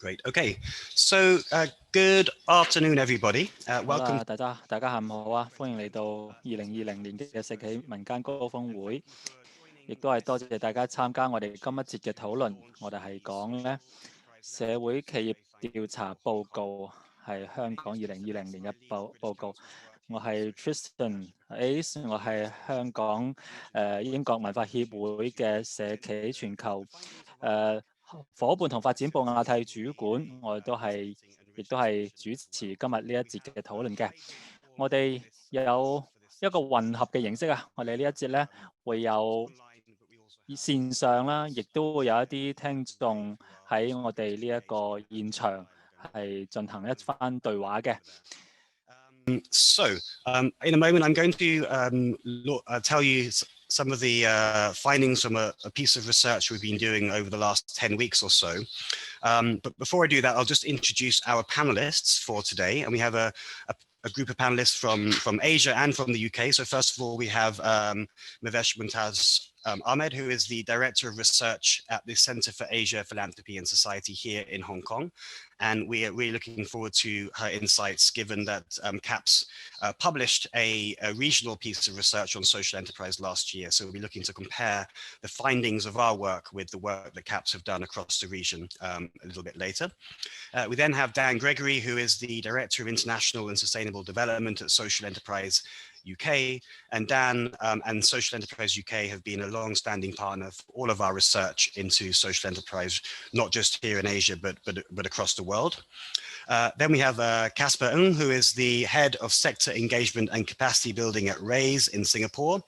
Great. Okay. So good afternoon, everybody. 好啦，大家下午好啊！歡迎嚟到2020年嘅社企民間高峰會，亦都係多謝大家參加我哋今一節嘅討論。我哋係講咧社會企業調查報告，係香港2020年嘅報告。我係 Tristan Ace， 我係香港英國文化協會嘅社企全球伙伴同發展部亞太主管，我哋亦都係主持今日呢一節嘅討論嘅。我哋有一個混合嘅形式啊，我哋呢一節咧會有線上啦，亦都會有一啲聽眾喺我哋呢一個現場係進行一番對話嘅。In a moment, I'm going to tell you some of the findings from a piece of research we've been doing over the last 10 weeks or so. But before I do that, I'll just introduce our panelists for today. And we have a group of panelists from Asia and from the UK. So first of all, we have Mavesh Muntaz Ahmed, who is the Director of Research at the Center for Asia, Philanthropy and Society here in Hong Kong. And we are really looking forward to her insights, given that CAPS published a regional piece of research on social enterprise last year. So we'll be looking to compare the findings of our work with the work that CAPS have done across the region a little bit later. We then have Dan Gregory, who is the Director of International and Sustainable Development at Social Enterprise UK, and Dan and Social Enterprise UK have been a long-standing partner for all of our research into social enterprise, not just here in Asia, but across the world. Then we have Casper Ng, who is the Head of Sector Engagement and Capacity Building at RAISE in Singapore,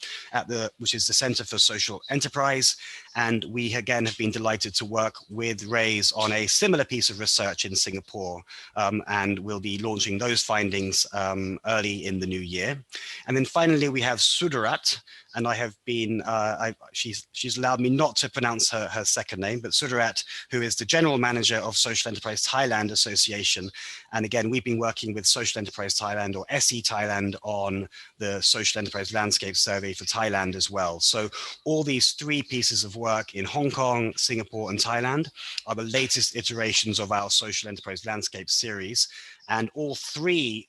which is the Center for Social Enterprise. And we again have been delighted to work with RAISE on a similar piece of research in Singapore, and we'll be launching those findings early in the new year. And then finally, we have Sudarat, and I have been, she's allowed me not to pronounce her second name, but Sudarat, who is the General Manager of Social Enterprise Thailand Association. And again, we've been working with Social Enterprise Thailand, or SE Thailand, on the Social Enterprise Landscape Survey for Thailand as well. So all these three pieces of work in Hong Kong, Singapore, and Thailand are the latest iterations of our Social Enterprise Landscape series. And all three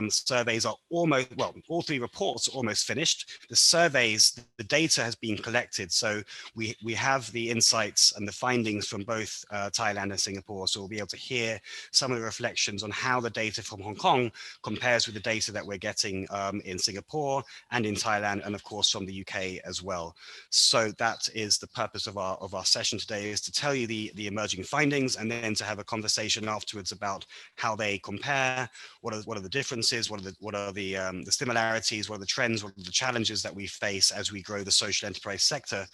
surveys are almost, well, all three reports are almost finished. The surveys, the data has been collected. So we have the insights and the findings from both Thailand and Singapore. So we'll be able to hear some of the reflections on how the data from Hong Kong compares with the data that we're getting in Singapore and in Thailand, and of course from the UK as well. So that is the purpose of our session today, is to tell you the emerging findings, and then to have a conversation afterwards about how they compare, what are the differences, what are the similarities, what are the trends, what are the challenges that we face as we grow the social enterprise sector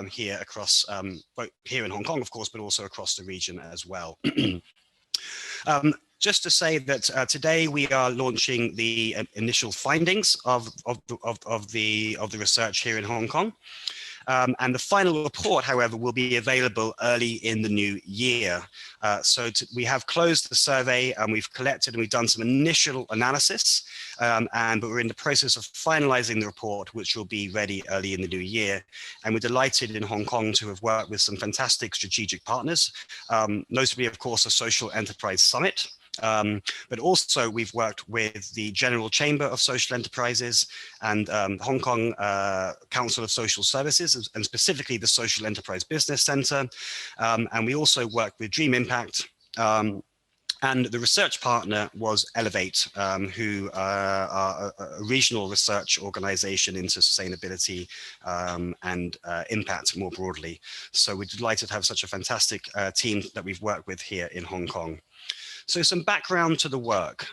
here across, both here in Hong Kong, of course, but also across the region as well. Just to say that today we are launching the initial findings of the research here in Hong Kong. And the final report, however, will be available early in the new year. We have closed the survey, and we've collected and we've done some initial analysis, but we're in the process of finalizing the report, which will be ready early in the new year. And we're delighted in Hong Kong to have worked with some fantastic strategic partners, notably, of course, the Social Enterprise Summit. But also we've worked with the General Chamber of Social Enterprises and Hong Kong Council of Social Services, and specifically the Social Enterprise Business Center. And we also worked with Dream Impact. And the research partner was Elevate, who are a regional research organization into sustainability and impact more broadly. So we're delighted to have such a fantastic team that we've worked with here in Hong Kong. So some background to the work.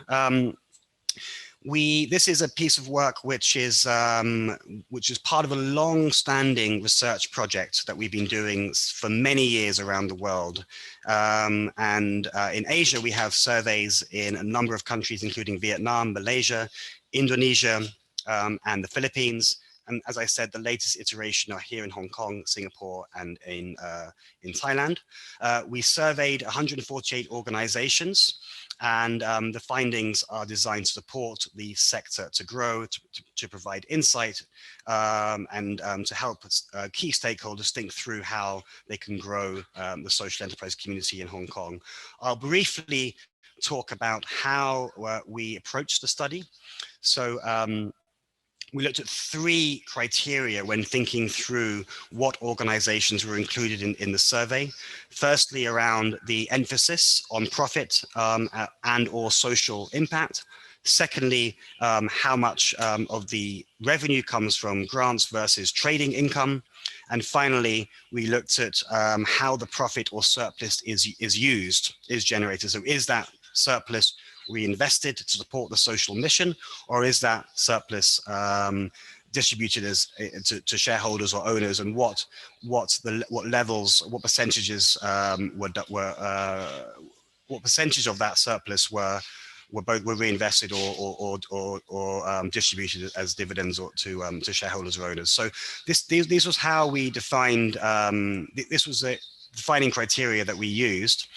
This is a piece of work which is part of a long-standing research project that we've been doing for many years around the world. And in Asia, we have surveys in a number of countries, including Vietnam, Malaysia, Indonesia, and the Philippines. And as I said, the latest iteration are here in Hong Kong, Singapore, and in Thailand. We surveyed 148 organizations, and the findings are designed to support the sector to grow, to provide insight, and to help key stakeholders think through how they can grow the social enterprise community in Hong Kong. I'll briefly talk about how we approached the study. So we looked at 3 criteria when thinking through what organizations were included in the survey. Firstly, around the emphasis on profit and or social impact. Secondly, how much of the revenue comes from grants versus trading income. And finally, we looked at how the profit or surplus is generated. So is that surplus reinvested to support the social mission, or is that surplus distributed as to shareholders or owners, and what levels, what percentages what percentage of that surplus were reinvested or distributed as dividends or to shareholders or owners. So this was how we defined. This was the defining criteria that we used.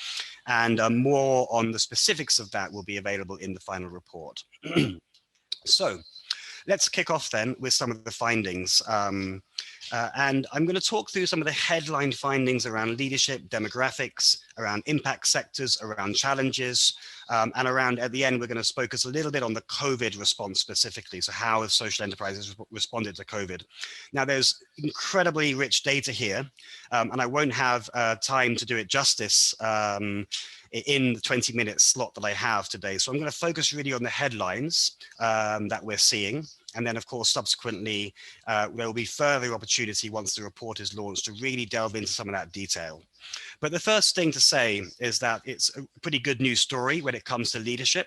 And more on the specifics of that will be available in the final report. So let's kick off then with some of the findings. And I'm going to talk through some of the headline findings around leadership, demographics, around impact sectors, around challenges, and around, at the end, we're going to focus a little bit on the COVID response specifically. So how have social enterprises responded to COVID? Now, there's incredibly rich data here, and I won't have time to do it justice in the 20-minute slot that I have today. So I'm going to focus really on the headlines that we're seeing. And then, of course, subsequently, there will be further opportunity once the report is launched to really delve into some of that detail. But the first thing to say is that it's a pretty good news story when it comes to leadership.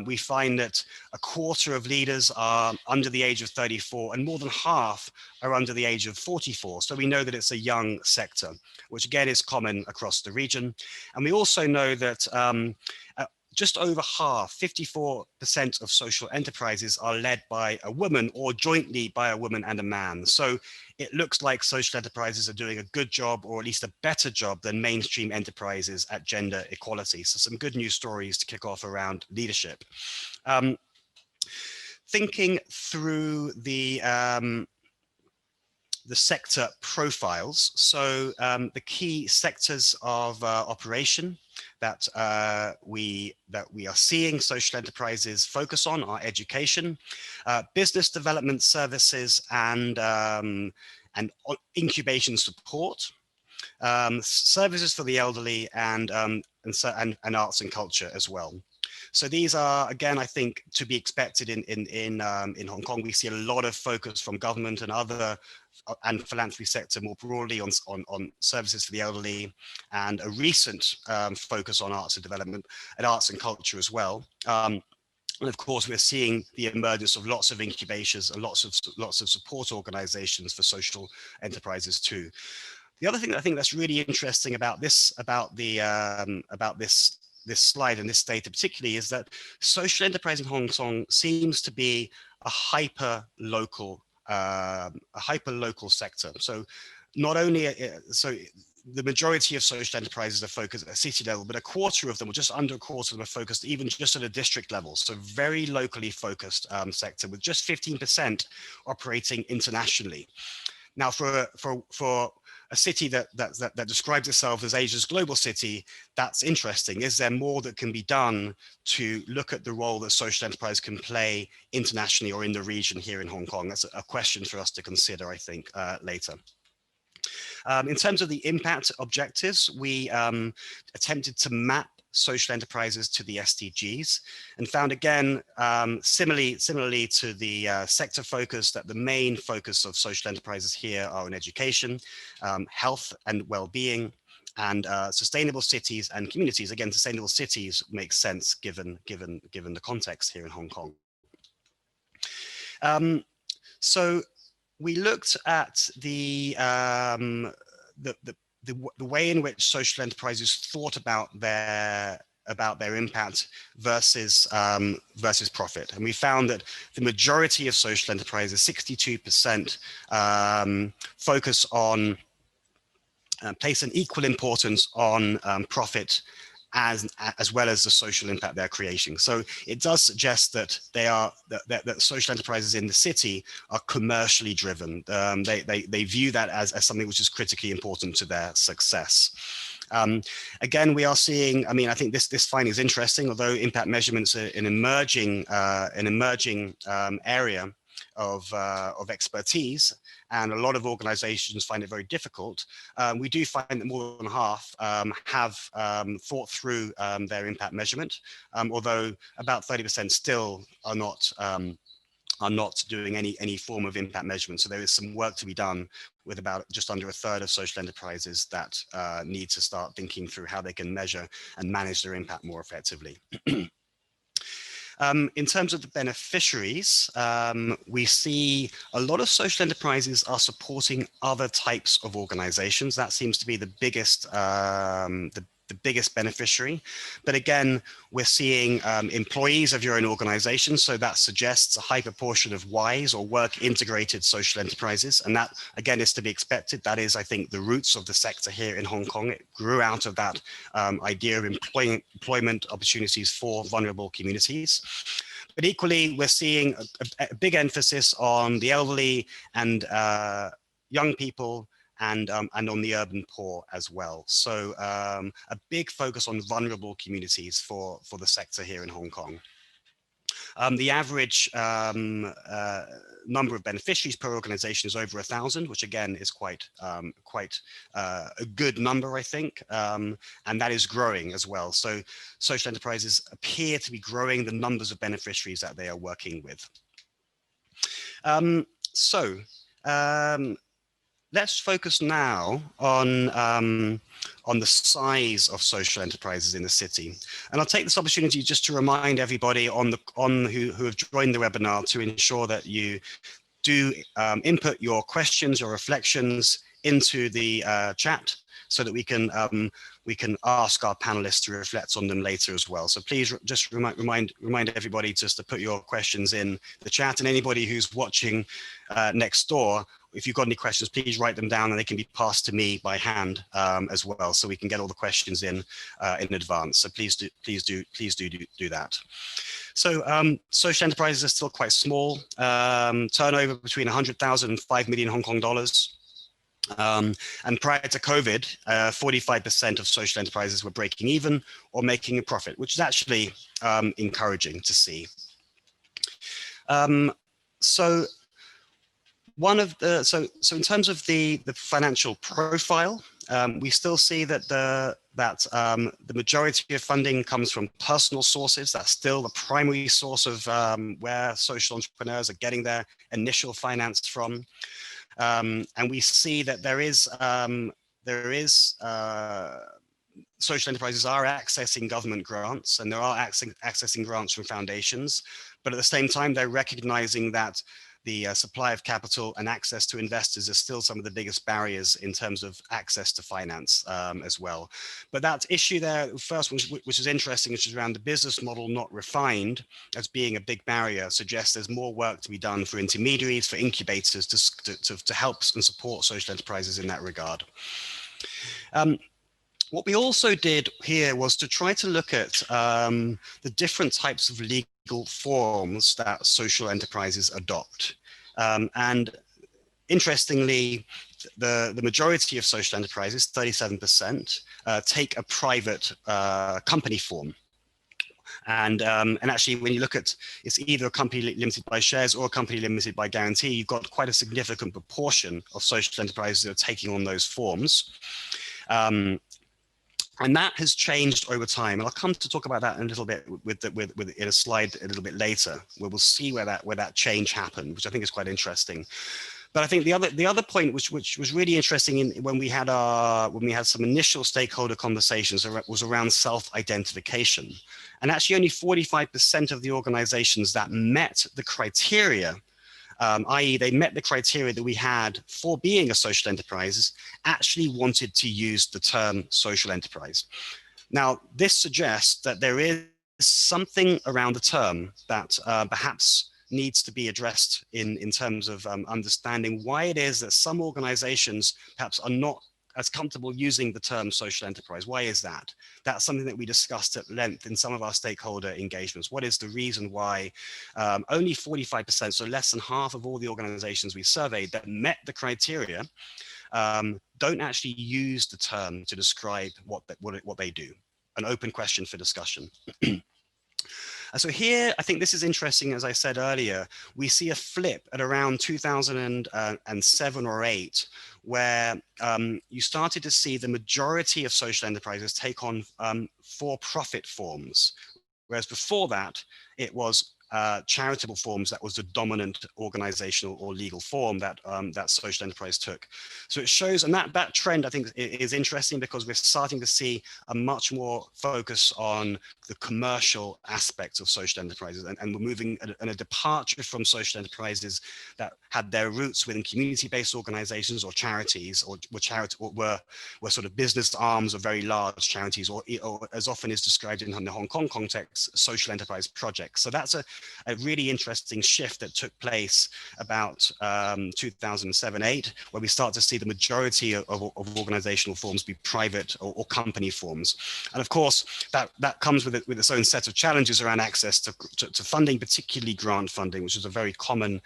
We find that a quarter of leaders are under the age of 34, and more than half are under the age of 44. So we know that it's a young sector, which again is common across the region. And we also know that just over half, 54% of social enterprises are led by a woman or jointly by a woman and a man. So it looks like social enterprises are doing a good job, or at least a better job than mainstream enterprises at gender equality. So some good news stories to kick off around leadership. Thinking through the sector profiles. So the key sectors of operation that we are seeing social enterprises focus on are education, business development services, and incubation support, services for the elderly, and arts and culture as well. So these are, again, I think, to be expected in Hong Kong. We see a lot of focus from government and other and philanthropy sector more broadly on services for the elderly, and a recent focus on arts and development and arts and culture as well. And of course, we're seeing the emergence of lots of incubations and lots of support organizations for social enterprises too. The other thing that I think that's really interesting about this slide and this data particularly is that social enterprise in Hong Kong seems to be a hyper local sector. So not only the majority of social enterprises are focused at a city level, but a quarter of them, or just under a quarter of them, are focused even just at a district level. So very locally focused sector, with just 15% operating internationally. Now, for a city that describes itself as Asia's global city, that's interesting. Is there more that can be done to look at the role that social enterprise can play internationally or in the region here in Hong Kong? That's a question for us to consider, I think, later. In terms of the impact objectives, we attempted to map social enterprises to the SDGs, and found again, similarly to the sector focus, that the main focus of social enterprises here are on education, health and well-being, and sustainable cities and communities. Again, sustainable cities makes sense given the context here in Hong Kong. So we looked at the way in which social enterprises thought about their about their impact versus profit. And we found that the majority of social enterprises, 62%, focus on place an equal importance on profit as well as the social impact they're creating. So it does suggest that that social enterprises in the city are commercially driven. They view that as something which is critically important to their success. Again, we are seeing, I mean, I think this finding is interesting, although impact measurements are an emerging area of expertise, and a lot of organizations find it very difficult. We do find that more than half have thought through their impact measurement, although about 30% still are not doing any form of impact measurement. So there is some work to be done with about just under a third of social enterprises that need to start thinking through how they can measure and manage their impact more effectively. In terms of the beneficiaries, we see a lot of social enterprises are supporting other types of organizations. That seems to be the biggest beneficiary. But again, we're seeing employees of your own organization. So that suggests a high proportion of WISE or work integrated social enterprises. And that, again, is to be expected. That is, I think, the roots of the sector here in Hong Kong. It grew out of that idea of employment opportunities for vulnerable communities. But equally, we're seeing a big emphasis on the elderly and young people, and on the urban poor as well. So a big focus on vulnerable communities for the sector here in Hong Kong. The average number of beneficiaries per organization is over 1,000, which again is quite a good number, I think, and that is growing as well. So social enterprises appear to be growing the numbers of beneficiaries that they are working with. Let's focus now on the size of social enterprises in the city. And I'll take this opportunity just to remind everybody who have joined the webinar to ensure that you do input your questions, your reflections into the chat, so that we can ask our panelists to reflect on them later as well. So please just remind everybody just to put your questions in the chat, and anybody who's watching next door, if you've got any questions, please write them down and they can be passed to me by hand as well, so we can get all the questions in advance. So please do that. So social enterprises are still quite small, turnover between 100,000 and 5 million Hong Kong dollars. And prior to COVID, 45% of social enterprises were breaking even or making a profit, which is actually encouraging to see. So in terms of the financial profile, we still see that the majority of funding comes from personal sources. That's still the primary source of where social entrepreneurs are getting their initial finance from. And we see that there is social enterprises are accessing government grants, and they are accessing grants from foundations, but at the same time, they're recognizing that the supply of capital and access to investors is still some of the biggest barriers in terms of access to finance as well. But that issue there, first one, which is interesting, which is around the business model not refined as being a big barrier, suggests there's more work to be done for intermediaries, for incubators to help and support social enterprises in that regard. What we also did here was to try to look at the different types of legal forms that social enterprises adopt. And interestingly, the majority of social enterprises, 37%, take a private company form. And actually, when you look at, it's either a company limited by shares or a company limited by guarantee, you've got quite a significant proportion of social enterprises that are taking on those forms. And that has changed over time, and I'll come to talk about that in a little bit in a slide a little bit later, where we'll see where that change happened, which I think is quite interesting. But I think the other point, which was really interesting when we had some initial stakeholder conversations, was around self-identification, and actually only 45% of the organizations that met the criteria, i.e. they met the criteria that we had for being a social enterprise, actually wanted to use the term social enterprise. Now, this suggests that there is something around the term that perhaps needs to be addressed in terms of understanding why it is that some organizations perhaps are not as comfortable using the term social enterprise. Why is that? That's something that we discussed at length in some of our stakeholder engagements. What is the reason why only 45%, so less than half of all the organizations we surveyed that met the criteria, don't actually use the term to describe what they do? An open question for discussion. So here, I think this is interesting. As I said earlier, we see a flip at around 2007 or 8, where you started to see the majority of social enterprises take on for-profit forms, whereas before that, it was charitable forms that was the dominant organizational or legal form that that social enterprise took. So it shows, and that trend I think is interesting because we're starting to see a much more focus on the commercial aspects of social enterprises, and we're moving in a departure from social enterprises that had their roots within community-based organizations or charities, or were sort of business arms of very large charities, or as often is described in the Hong Kong context, social enterprise projects. So that's a really interesting shift that took place about 2007-8, where we start to see the majority of organizational forms be private or company forms. And of course, that comes with its own set of challenges around access to funding, particularly grant funding, which is a very common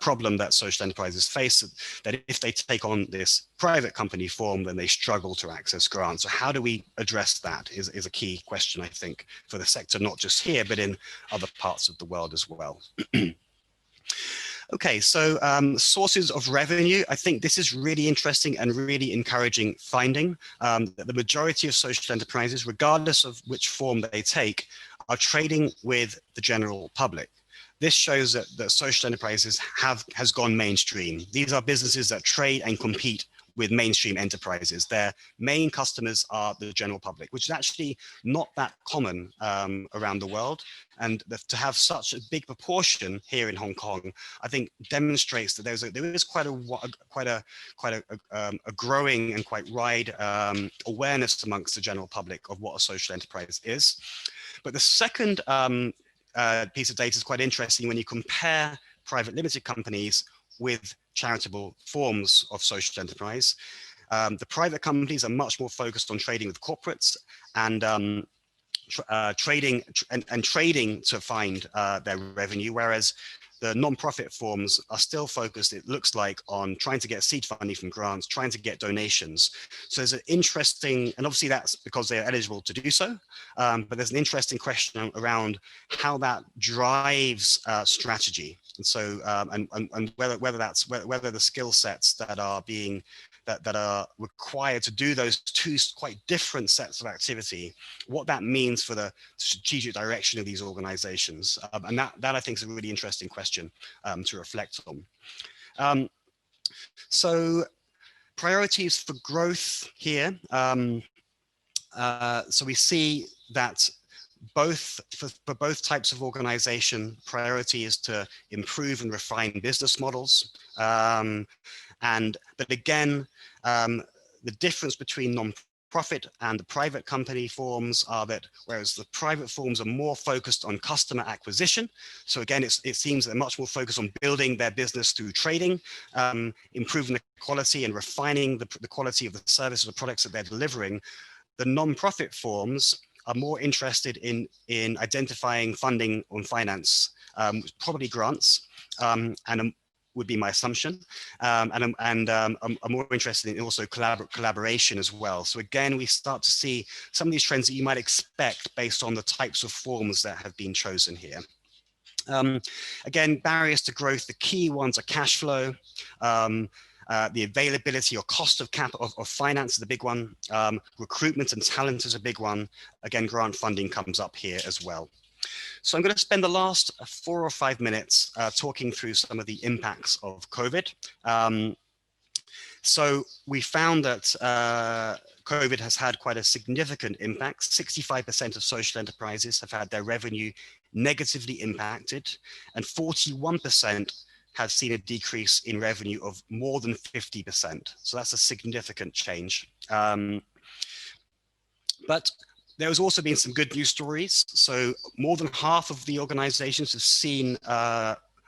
problem that social enterprises face, that if they take on this private company form, then they struggle to access grants. So how do we address that is a key question, I think, for the sector, not just here, but in other parts of the world as well. Okay, so sources of revenue. I think this is really interesting and really encouraging finding. That the majority of social enterprises, regardless of which form they take, are trading with the general public. This shows that social enterprises has gone mainstream. These are businesses that trade and compete with mainstream enterprises. Their main customers are the general public, which is actually not that common around the world. And to have such a big proportion here in Hong Kong, I think demonstrates that there is quite a growing and quite wide awareness amongst the general public of what a social enterprise is. But the second piece of data is quite interesting when you compare private limited companies with charitable forms of social enterprise. The private companies are much more focused on trading with corporates and trading to find their revenue, whereas the non-profit forms are still focused, it looks like, on trying to get seed funding from grants, trying to get donations. So there's an interesting, and obviously that's because they're eligible to do so, but there's an interesting question around how that drives strategy. And so, and whether the skill sets that are required to do those two quite different sets of activity, what that means for the strategic direction of these organizations. And that I think is a really interesting question to reflect on. So priorities for growth here. So we see that for both types of organization, priority is to improve and refine business models. But again, the difference between non-profit and the private company forms are that whereas the private forms are more focused on customer acquisition, so again, it seems they're much more focused on building their business through trading, improving the quality and refining the quality of the services or products that they're delivering. The non-profit forms are more interested in identifying funding on finance, probably grants, and would be my assumption, and I'm more interested in also collaboration as well. So again, we start to see some of these trends that you might expect based on the types of forms that have been chosen here. Again, barriers to growth, the key ones are cash flow, the availability or cost of finance is a big one. Recruitment and talent is a big one. Again, grant funding comes up here as well. So I'm going to spend the last 4 or 5 minutes talking through some of the impacts of COVID. So we found that COVID has had quite a significant impact. 65% of social enterprises have had their revenue negatively impacted, and 41% have seen a decrease in revenue of more than 50%. So that's a significant change. But There's also been some good news stories. So more than half of the organizations have seen,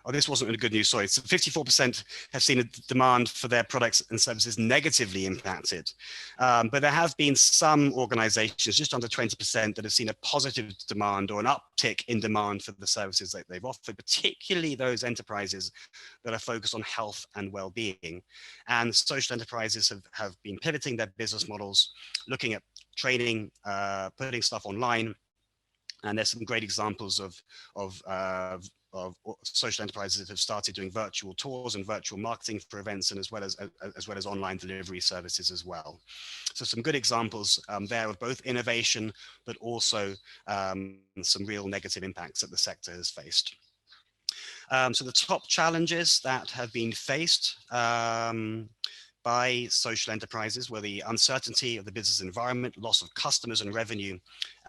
this wasn't a good news story. So 54% have seen a demand for their products and services negatively impacted. But there have been some organizations, just under 20%, that have seen a positive demand or an uptick in demand for the services that they've offered, particularly those enterprises that are focused on health and well-being. And social enterprises have been pivoting their business models, looking at training, putting stuff online. And there's some great examples of social enterprises that have started doing virtual tours and virtual marketing for events, and as well as online delivery services as well. So some good examples there of both innovation, but also some real negative impacts that the sector has faced. So the top challenges that have been faced by social enterprises were the uncertainty of the business environment, loss of customers and revenue,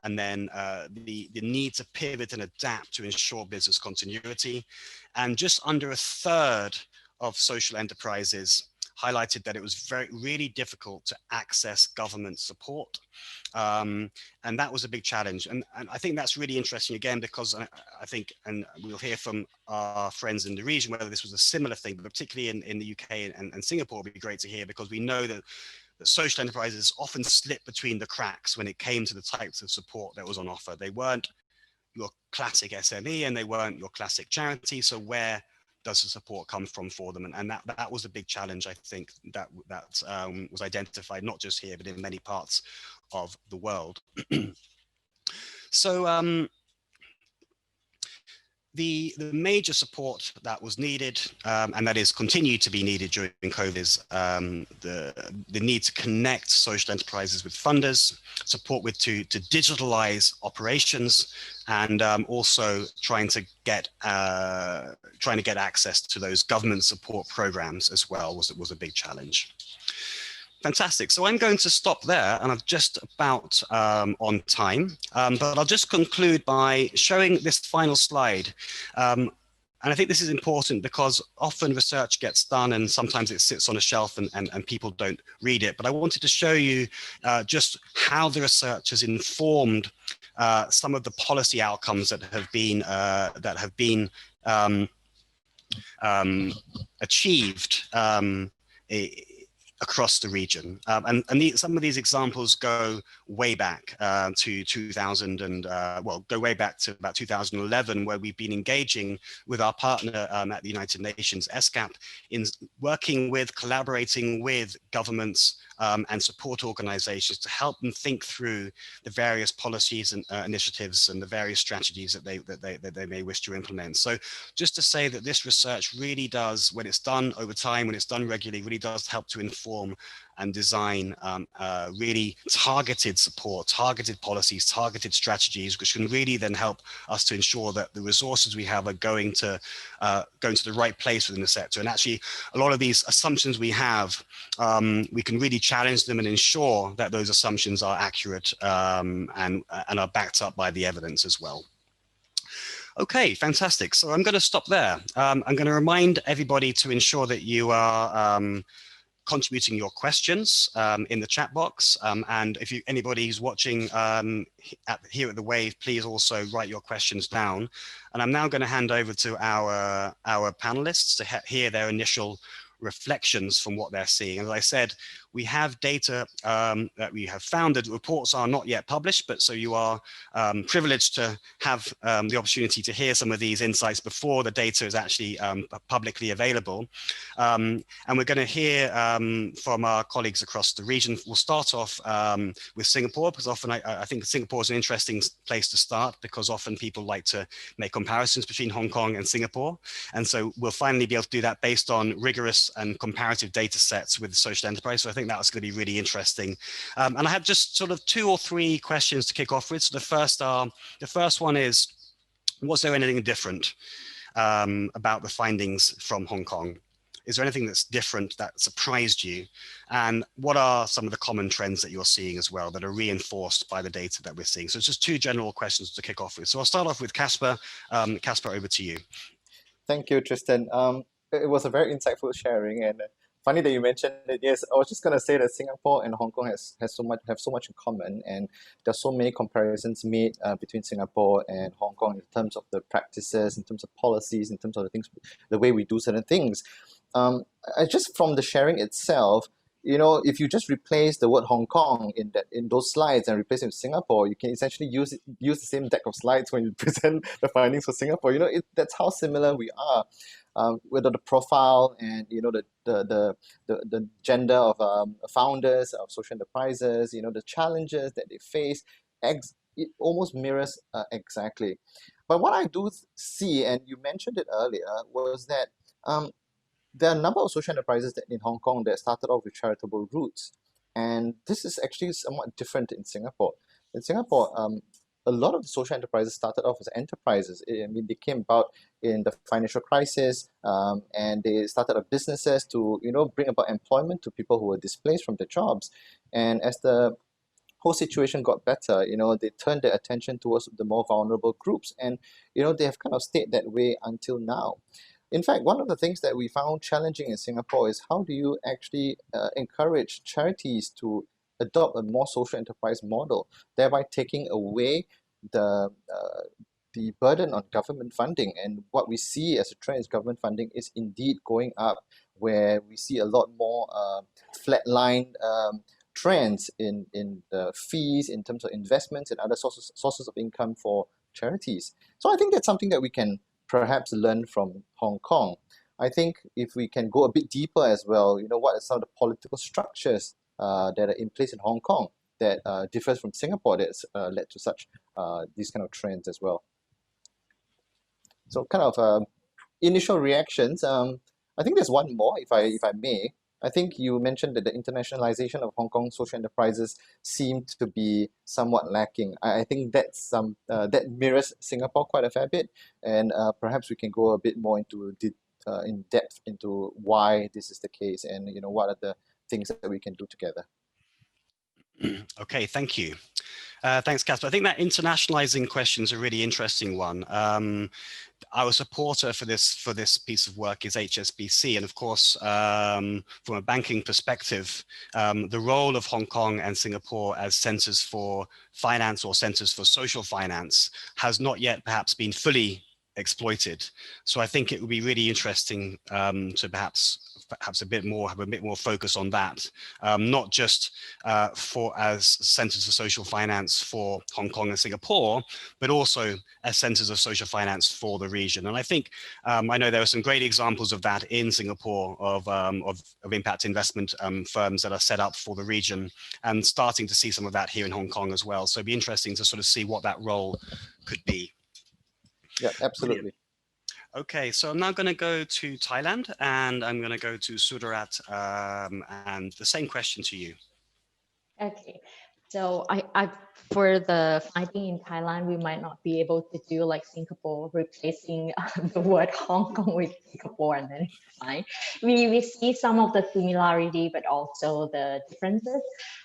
and then the need to pivot and adapt to ensure business continuity. And just under a third of social enterprises highlighted that it was really difficult to access government support. And that was a big challenge. And I think that's really interesting again, because I think, and we'll hear from our friends in the region, whether this was a similar thing, but particularly in the UK and Singapore, would be great to hear, because we know that social enterprises often slip between the cracks when it came to the types of support that was on offer. They weren't your classic SME and they weren't your classic charity. So where does the support come from for them? And that was a big challenge, I think, that was identified not just here, but in many parts of the world. So the major support that was needed, and that is continued to be needed during COVID, is the need to connect social enterprises with funders, support to digitalize operations, and also trying to get access to those government support programs as well was a big challenge. Fantastic. So I'm going to stop there, and I'm just about on time, but I'll just conclude by showing this final slide. And I think this is important because often research gets done and sometimes it sits on a shelf and people don't read it. But I wanted to show you just how the research has informed some of the policy outcomes that have been achieved across the region. Some of these examples go way back to 2000 and, go way back to about 2011, where we've been engaging with our partner at the United Nations, ESCAP, in collaborating with governments and support organizations to help them think through the various policies and initiatives and the various strategies that they may wish to implement. So just to say that this research really does, when it's done over time, when it's done regularly, really does help to inform and design really targeted support, targeted policies, targeted strategies, which can really then help us to ensure that the resources we have are going to the right place within the sector. And actually, a lot of these assumptions we have, we can really challenge them and ensure that those assumptions are accurate and are backed up by the evidence as well. Okay, fantastic. So I'm going to stop there. I'm going to remind everybody to ensure that you are contributing your questions in the chat box. And if anybody who's watching here at the Wave, please also write your questions down. And I'm now going to hand over to our panelists to hear their initial reflections from what they're seeing. As I said, we have data that we have found. The reports are not yet published, but so you are privileged to have the opportunity to hear some of these insights before the data is actually publicly available. And we're going to hear from our colleagues across the region. We'll start off with Singapore, because often I think Singapore is an interesting place to start, because often people like to make comparisons between Hong Kong and Singapore. And so we'll finally be able to do that based on rigorous and comparative data sets with social enterprise. So I think that's going to be really interesting. And I have just sort of 2 or 3 questions to kick off with. So the first one is, was there anything different about the findings from Hong Kong? Is there anything that's different that surprised you? And what are some of the common trends that you're seeing as well that are reinforced by the data that we're seeing? So it's just 2 general questions to kick off with. So I'll start off with Casper. Casper, over to you. Thank you, Tristan. It was a very insightful sharing, and funny that you mentioned it. Yes, I was just gonna say that Singapore and Hong Kong have so much in common, and there's so many comparisons made between Singapore and Hong Kong in terms of the practices, in terms of policies, in terms of the way we do certain things. Just from the sharing itself, if you just replace the word Hong Kong in those slides and replace it with Singapore, you can essentially use the same deck of slides when you present the findings for Singapore. That's how similar we are. Whether the profile and the gender of founders of social enterprises, the challenges that they face, it almost mirrors exactly. But what I do see, and you mentioned it earlier, was that there are a number of social enterprises in Hong Kong that started off with charitable roots, and this is actually somewhat different in Singapore. In Singapore, a lot of the social enterprises started off as enterprises. I mean, they came about in the financial crisis, and they started up businesses to, bring about employment to people who were displaced from their jobs. And as the whole situation got better, they turned their attention towards the more vulnerable groups, and they have kind of stayed that way until now. In fact, one of the things that we found challenging in Singapore is how do you actually encourage charities to adopt a more social enterprise model, thereby taking away the burden on government funding. And what we see as a trend is government funding is indeed going up, where we see a lot more flatline trends in the fees, in terms of investments and other sources of income for charities. So I think that's something that we can perhaps learn from Hong Kong. I think if we can go a bit deeper as well, what are some of the political structures that are in place in Hong Kong that differs from Singapore that's led to such these kind of trends as well. So kind of initial reactions. I think there's one more, if I may. I think you mentioned that the internationalization of Hong Kong social enterprises seemed to be somewhat lacking. I think that's that mirrors Singapore quite a fair bit, and perhaps we can go a bit more in depth into why this is the case, and what are the things that we can do together. Okay, thank you. Thanks, Casper. I think that internationalizing question is a really interesting one. Our supporter for this piece of work is HSBC, and of course, from a banking perspective, the role of Hong Kong and Singapore as centers for finance or centers for social finance has not yet perhaps been fully exploited. So I think it would be really interesting to perhaps have a bit more focus on that, not just as centers for social finance for Hong Kong and Singapore, but also as centers of social finance for the region. And I think I know there are some great examples of that in Singapore of impact investment firms that are set up for the region, and starting to see some of that here in Hong Kong as well. So it'd be interesting to sort of see what that role could be. Yeah, absolutely. Okay, so I'm now going to go to Thailand, and I'm going to go to Sudarat, and the same question to you. Okay, so I for the finding in Thailand, we might not be able to do like Singapore, replacing the word Hong Kong with Singapore, and then it's fine. We see some of the similarity, but also the differences.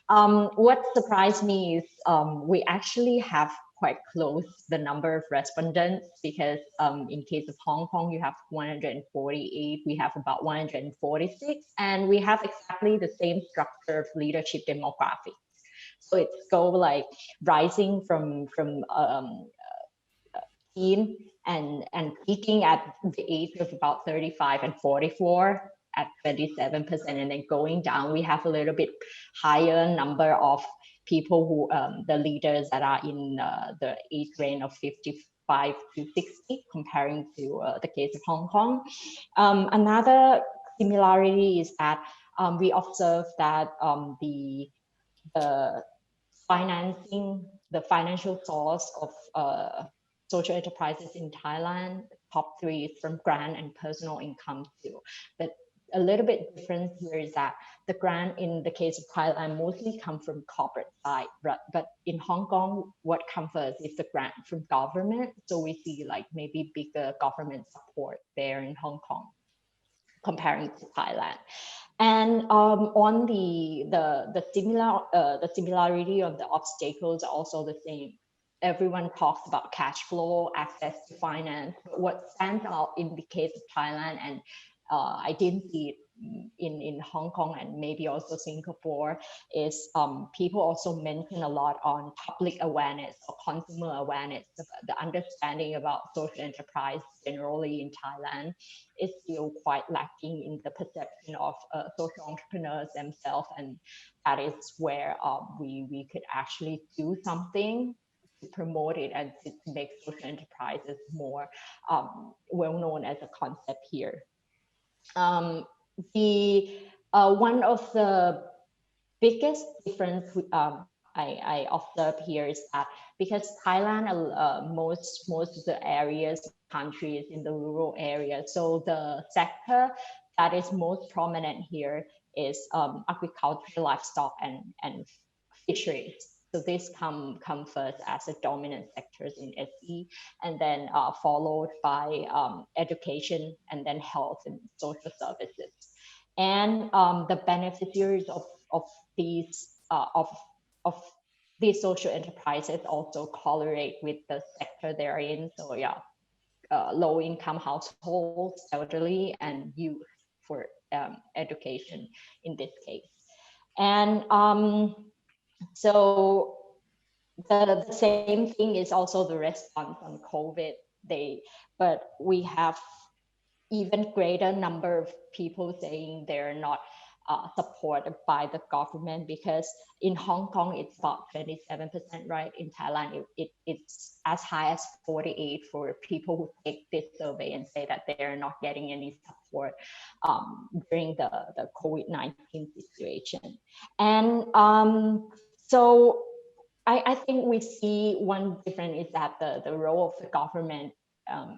What surprised me is we actually have quite close the number of respondents, because in case of Hong Kong, you have 148, we have about 146, and we have exactly the same structure of leadership demographics. So it's go like rising from teen and peaking at the age of about 35 and 44 at 27%, and then going down, we have a little bit higher number of people who the leaders that are in the age range of 55 to 60, comparing to the case of Hong Kong. Another similarity is that we observe that the financial source of social enterprises in Thailand, top 3 is from grant and personal income too. But a little bit different here is that the grant in the case of Thailand mostly come from corporate side, but in Hong Kong, what comes first is the grant from government. So we see like maybe bigger government support there in Hong Kong comparing to Thailand. And on the similarity of the obstacles are also the same. Everyone talks about cash flow, access to finance. But what stands out in the case of Thailand, and I didn't see it in Hong Kong and maybe also Singapore is people also mention a lot on public awareness or consumer awareness. The understanding about social enterprise generally in Thailand is still quite lacking in the perception of social entrepreneurs themselves, and that is where we could actually do something to promote it and to make social enterprises more well known as a concept here. One of the biggest difference I observe here is that because Thailand, most of the areas, country is in the rural area, so the sector that is most prominent here is agriculture, livestock, and fisheries. So this come first as the dominant sectors in SE, and then followed by education, and then health and social services. And the beneficiaries of these social enterprises also correlate with the sector they're in. So yeah, low-income households, elderly, and youth for education in this case. And so the same thing is also the response on COVID. But we have even greater number of people saying they're not supported by the government, because in Hong Kong it's about 27%, right? In Thailand it's as high as 48% for people who take this survey and say that they're not getting any support during the COVID-19 situation. And so I think we see one difference is that the role of the government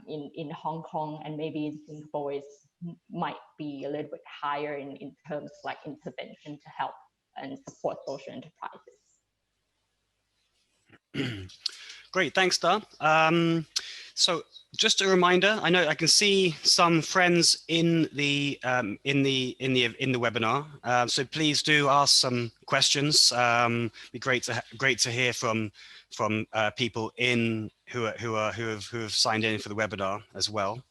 in Hong Kong and maybe in Singapore might be a little bit higher in terms like intervention to help and support social enterprises. Great, thanks, Da. So just a reminder, I know I can see some friends in the webinar, so please do ask some questions. Be great to hear from people who have signed in for the webinar as well.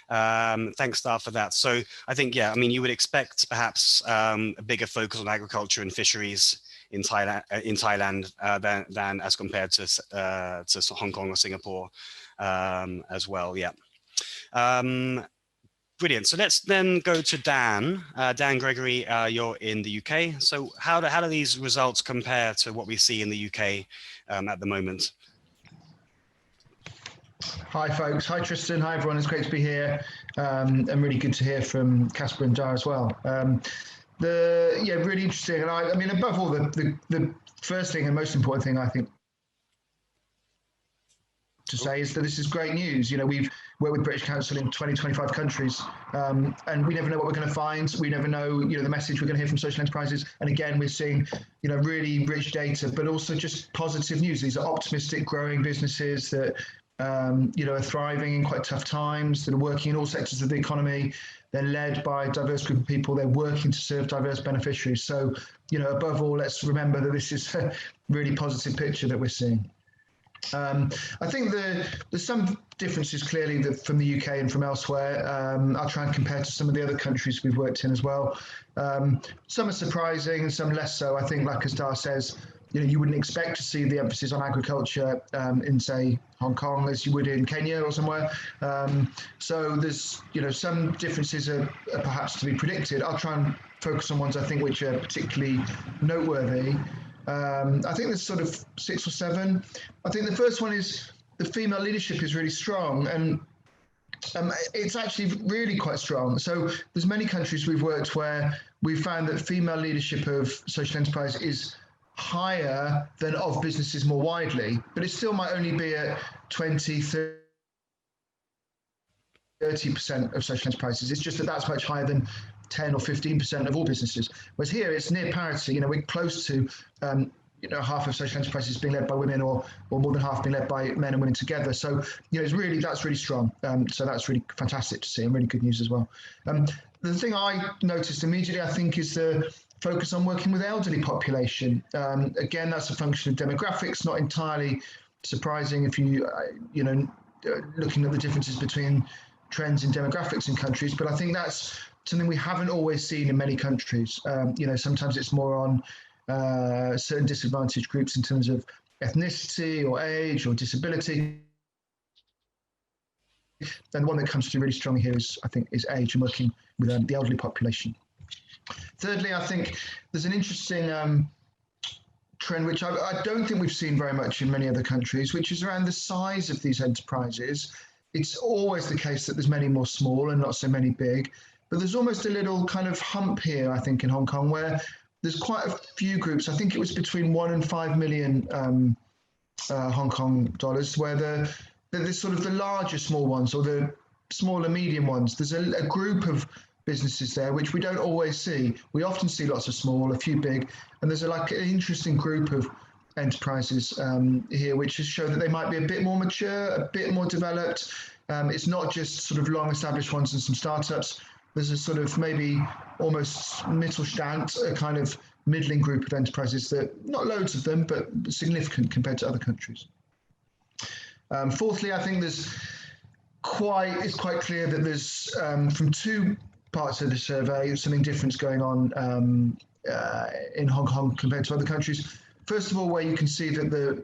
Thanks, Da, for that. So I think, yeah, I mean, you would expect perhaps a bigger focus on agriculture and fisheries in Thailand than as compared to Hong Kong or Singapore as well. Yeah. Brilliant. So let's then go to Dan. Dan Gregory, you're in the UK. So how do these results compare to what we see in the UK at the moment? Hi folks, hi Tristan, hi everyone, it's great to be here, and really good to hear from Casper and Dar as well. Yeah, really interesting, and I mean, above all, the first thing and most important thing I think to say is that this is great news. You know, we've worked with British Council in 20-25 countries, and we never know what we're going to find. We never know, you know, the message we're going to hear from social enterprises. And again, we're seeing, you know, really rich data, but also just positive news. These are optimistic, growing businesses that, you know, are thriving in quite tough times, that are working in all sectors of the economy. They're led by a diverse group of people. They're working to serve diverse beneficiaries. So, you know, above all, let's remember that this is a really positive picture that we're seeing. I think there's some differences clearly from the UK and from elsewhere. I'll try and compare to some of the other countries we've worked in as well. Some are surprising and some less so. I think, like as Dar says, you know, you wouldn't expect to see the emphasis on agriculture in, say, Hong Kong as you would in Kenya or somewhere. So there's, you know, some differences are perhaps to be predicted. I'll try and focus on ones I think which are particularly noteworthy. I think there's sort of 6 or 7. I think the first one is the female leadership is really strong, and it's actually really quite strong. So there's many countries we've worked where we've found that female leadership of social enterprise is higher than of businesses more widely, but it still might only be at 20, 30% of social enterprises. It's just that that's much higher than 10 or 15% of all businesses. Whereas here it's near parity. You know, we're close to, you know, half of social enterprises being led by women, or more than half being led by men and women together. So, you know, that's really strong. So that's really fantastic to see, and really good news as well. The thing I noticed immediately, I think, is the focus on working with elderly population. Again, that's a function of demographics, not entirely surprising if you know, looking at the differences between trends in demographics in countries, but I think that's something we haven't always seen in many countries. Sometimes it's more on certain disadvantaged groups in terms of ethnicity or age or disability. And the one that comes through really strongly here is age and working with the elderly population. Thirdly, I think there's an interesting trend, which I don't think we've seen very much in many other countries, which is around the size of these enterprises. It's always the case that there's many more small and not so many big, but there's almost a little kind of hump here, I think, in Hong Kong, where there's quite a few groups. I think it was between 1 and 5 million Hong Kong dollars, where there's sort of the larger small ones or the smaller medium ones. There's a group of businesses there, which we don't always see. We often see lots of small, a few big, and there's an interesting group of enterprises here, which just show that they might be a bit more mature, a bit more developed. It's not just sort of long established ones and some startups. There's a sort of maybe almost Mittelstand, a kind of middling group of enterprises that, not loads of them, but significant compared to other countries. Fourthly, I think it's quite clear that there's, from two parts of the survey, something different going on in Hong Kong compared to other countries. First of all, where you can see that the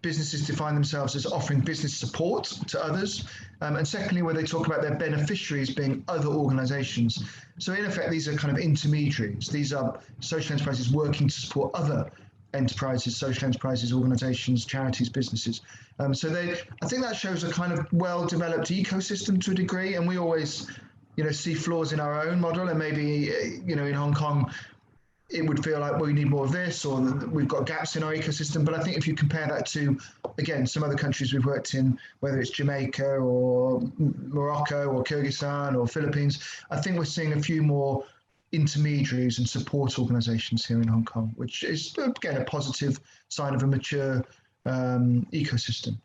businesses define themselves as offering business support to others. And secondly, where they talk about their beneficiaries being other organizations. So in effect, these are kind of intermediaries. These are social enterprises working to support other enterprises, social enterprises, organizations, charities, businesses. I think that shows a kind of well-developed ecosystem to a degree. And we always, see flaws in our own model. And maybe, in Hong Kong, it would feel like, well, we need more of this, or we've got gaps in our ecosystem. But I think if you compare that to, again, some other countries we've worked in, whether it's Jamaica or Morocco or Kyrgyzstan or Philippines, I think we're seeing a few more intermediaries and support organizations here in Hong Kong, which is, again, a positive sign of a mature ecosystem.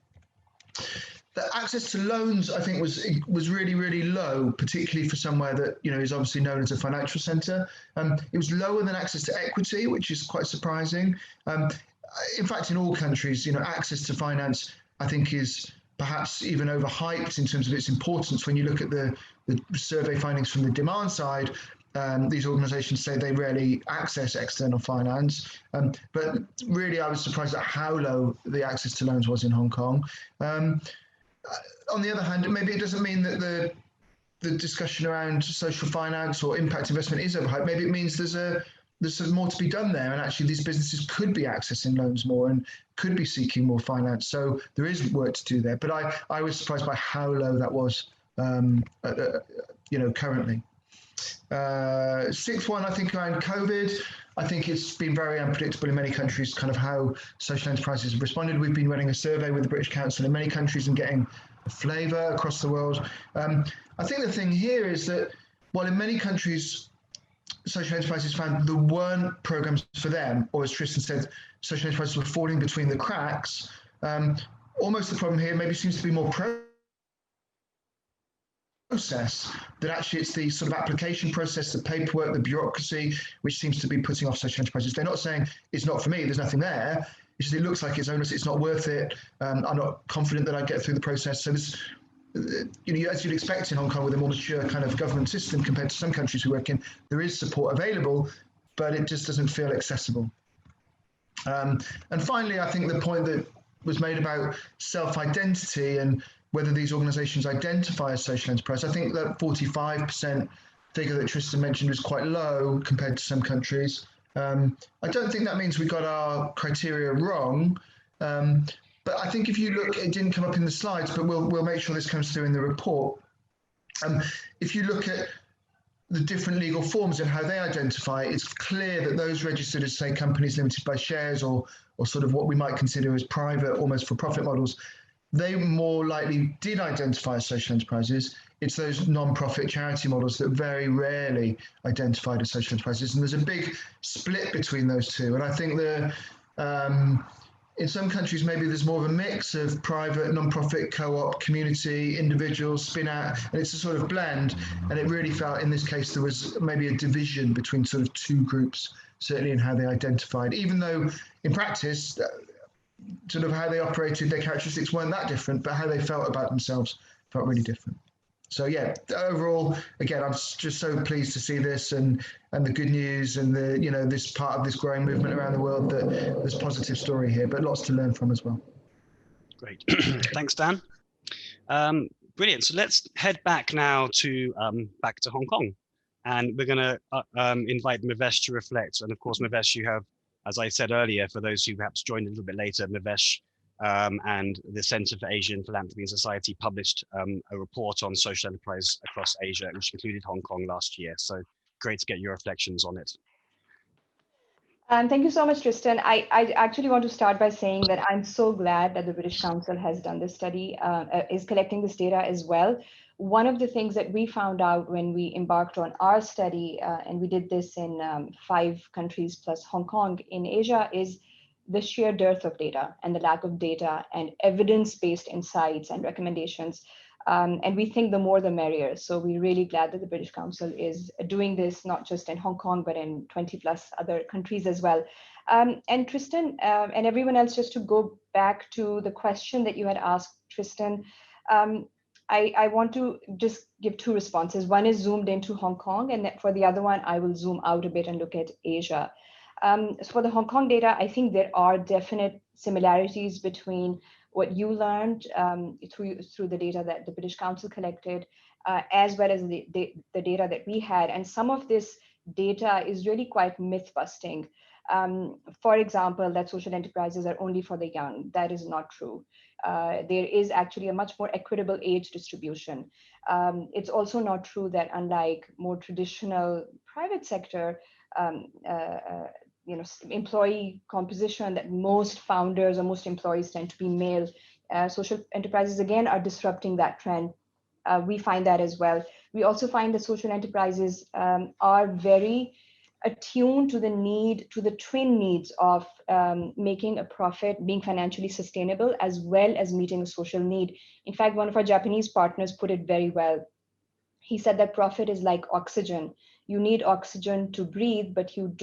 The access to loans, I think, was really, really low, particularly for somewhere that is obviously known as a financial centre. It was lower than access to equity, which is quite surprising. In fact, in all countries, access to finance, I think, is perhaps even overhyped in terms of its importance. When you look at the survey findings from the demand side, these organisations say they rarely access external finance. But really, I was surprised at how low the access to loans was in Hong Kong. On the other hand, maybe it doesn't mean that the discussion around social finance or impact investment is overhyped. Maybe it means there's more to be done there, and actually these businesses could be accessing loans more and could be seeking more finance. So there is work to do there. But I was surprised by how low that was, currently. Sixth one, I think, around COVID. I think it's been very unpredictable in many countries, kind of how social enterprises have responded. We've been running a survey with the British Council in many countries and getting a flavour across the world. I think the thing here is that while in many countries, social enterprises found there weren't programs for them, or as Tristan said, social enterprises were falling between the cracks, almost the problem here maybe seems to be more process, that actually it's the sort of application process, the paperwork, the bureaucracy, which seems to be putting off social enterprises. They're not saying it's not for me, there's nothing there. It's just, it looks like it's onerous, it's not worth it. I'm not confident that I'd get through the process. So this, as you'd expect in Hong Kong with a more mature kind of government system compared to some countries we work in, there is support available, but it just doesn't feel accessible. And finally, I think the point that was made about self-identity and whether these organisations identify as social enterprise, I think that 45% figure that Tristan mentioned is quite low compared to some countries. I don't think that means we got our criteria wrong, but I think if you look, it didn't come up in the slides, but we'll make sure this comes through in the report. If you look at the different legal forms and how they identify, it's clear that those registered as, say, companies limited by shares or sort of what we might consider as private, almost for-profit models, they more likely did identify as social enterprises. It's those non-profit charity models that very rarely identified as social enterprises. And there's a big split between those two. And I think in some countries, maybe there's more of a mix of private, non-profit, co-op, community, individuals, spin-out, and it's a sort of blend. And it really felt in this case, there was maybe a division between sort of two groups, certainly in how they identified, even though in practice, sort of how they operated, their characteristics weren't that different, but how they felt about themselves felt really different. So yeah, overall, again, I'm just so pleased to see this and the good news and the, you know, this part of this growing movement around the world, that there's a positive story here, but lots to learn from as well. Great. Thanks, Dan. Brilliant. So let's head back now to Hong Kong, and we're going to invite Mavesh to reflect. And of course, Mavesh, you have, as I said earlier, for those who perhaps joined a little bit later, Mavesh and the Center for Asian Philanthropy and Society published a report on social enterprise across Asia, which included Hong Kong last year. So great to get your reflections on it. Thank you so much, Tristan. I actually want to start by saying that I'm so glad that the British Council has done this study, is collecting this data as well. One of the things that we found out when we embarked on our study, and we did this in 5 countries plus Hong Kong in Asia, is the sheer dearth of data and the lack of data and evidence-based insights and recommendations. And we think the more the merrier. So we're really glad that the British Council is doing this, not just in Hong Kong, but in 20 plus other countries as well. And Tristan and everyone else, just to go back to the question that you had asked, Tristan, I want to just give 2 responses. One is zoomed into Hong Kong, and for the other one, I will zoom out a bit and look at Asia. So for the Hong Kong data, I think there are definite similarities between what you learned through the data that the British Council collected, as well as the data that we had. And some of this data is really quite myth-busting. For example, that social enterprises are only for the young. That is not true. There is actually a much more equitable age distribution. It's also not true that, unlike more traditional private sector, employee composition, that most founders or most employees tend to be male. Social enterprises, again, are disrupting that trend. We find that as well. We also find that social enterprises are very attuned to the twin needs of making a profit, being financially sustainable, as well as meeting a social need. In fact, one of our Japanese partners put it very well. He said that profit is like oxygen. You need oxygen to breathe, but you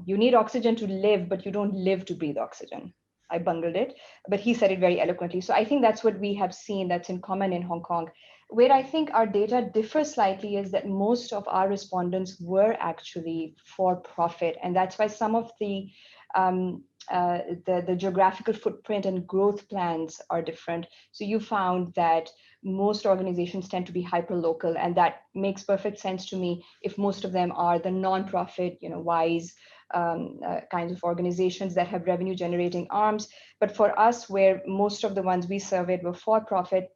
need oxygen to live, but you don't live to breathe oxygen. I bungled it, but he said it very eloquently. So I think that's what we have seen that's in common in Hong Kong. Where I think our data differs slightly is that most of our respondents were actually for profit. And that's why some of the geographical footprint and growth plans are different. So you found that most organizations tend to be hyper-local, and that makes perfect sense to me if most of them are the non-profit, wise kinds of organizations that have revenue generating arms. But for us, where most of the ones we surveyed were for profit,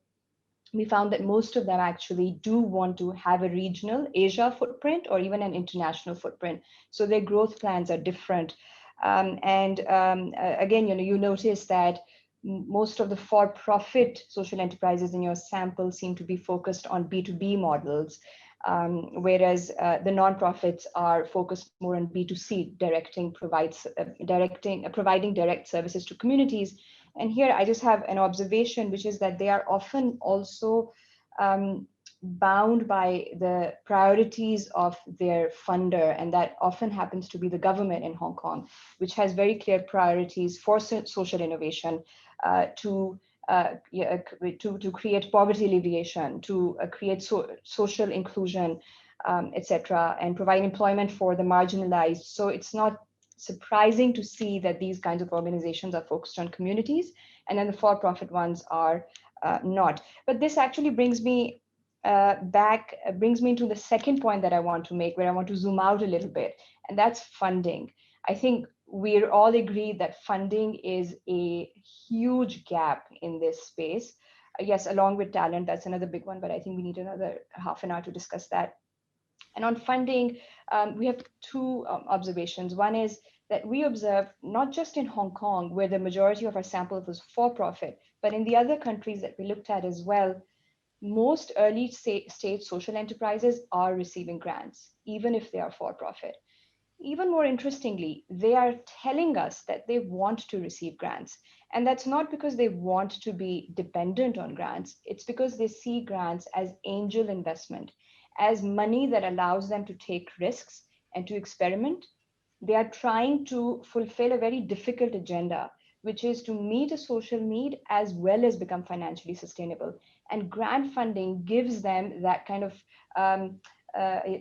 we found that most of them actually do want to have a regional Asia footprint or even an international footprint. So their growth plans are different. Again, you notice that most of the for-profit social enterprises in your sample seem to be focused on B2B models, whereas the nonprofits are focused more on B2C, providing direct services to communities. And here I just have an observation, which is that they are often also bound by the priorities of their funder, and that often happens to be the government in Hong Kong, which has very clear priorities for social innovation, to create poverty alleviation, to create social inclusion, etc., and provide employment for the marginalized. So it's not surprising to see that these kinds of organizations are focused on communities, and then the for-profit ones are not. But this actually brings me to the second point that I want to make, where I want to zoom out a little bit, and that's funding. I think we're all agreed that funding is a huge gap in this space. Yes, along with talent, that's another big one, but I think we need another half an hour to discuss that. And on funding, we have 2 observations. One is that we observe, not just in Hong Kong, where the majority of our sample was for-profit, but in the other countries that we looked at as well, most early stage social enterprises are receiving grants, even if they are for-profit. Even more interestingly, they are telling us that they want to receive grants. And that's not because they want to be dependent on grants. It's because they see grants as angel investment, as money that allows them to take risks and to experiment. They are trying to fulfill a very difficult agenda, which is to meet a social need as well as become financially sustainable. And grant funding gives them that kind of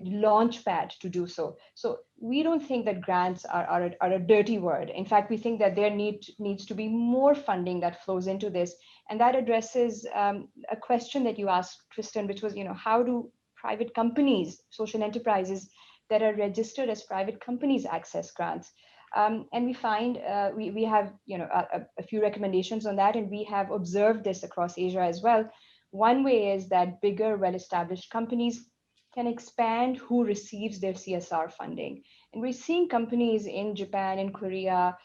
launch pad to do so. So we don't think that grants are a dirty word. In fact, we think that there needs to be more funding that flows into this. And that addresses a question that you asked, Tristan, which was, how do private companies, social enterprises that are registered as private companies access grants? And we find we have a few recommendations on that, and we have observed this across Asia as well. One way is that bigger, well-established companies can expand who receives their CSR funding. And we're seeing companies in Japan, in Korea,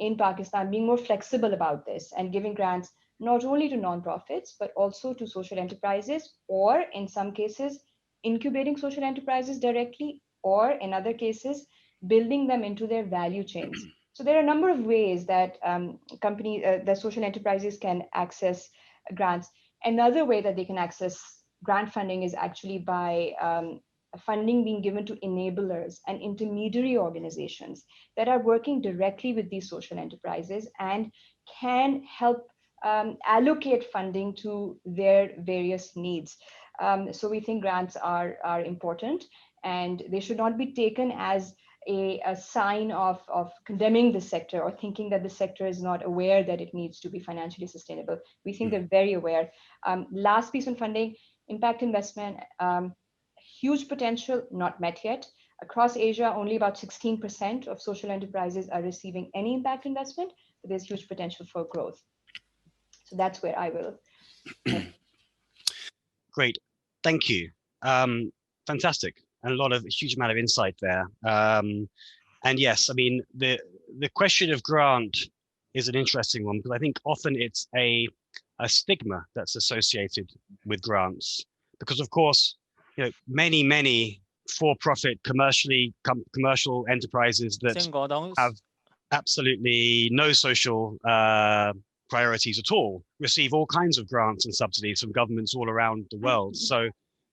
in Pakistan being more flexible about this and giving grants not only to nonprofits, but also to social enterprises, or in some cases, incubating social enterprises directly, or in other cases, building them into their value chains. So there are a number of ways that the social enterprises can access grants. Another way that they can access grant funding is actually by funding being given to enablers and intermediary organizations that are working directly with these social enterprises and can help allocate funding to their various needs. So we think grants are important, and they should not be taken as a sign of condemning the sector or thinking that the sector is not aware that it needs to be financially sustainable. We think they're very aware. Last piece on funding, impact investment, huge potential, not met yet. Across Asia, only about 16% of social enterprises are receiving any impact investment, but there's huge potential for growth. So that's where I will. Great, thank you. Fantastic, and a huge amount of insight there. And yes, I mean, the question of grant is an interesting one, because I think often it's a stigma that's associated with grants, because of course, many for-profit commercial enterprises that have absolutely no social priorities at all receive all kinds of grants and subsidies from governments all around the world. So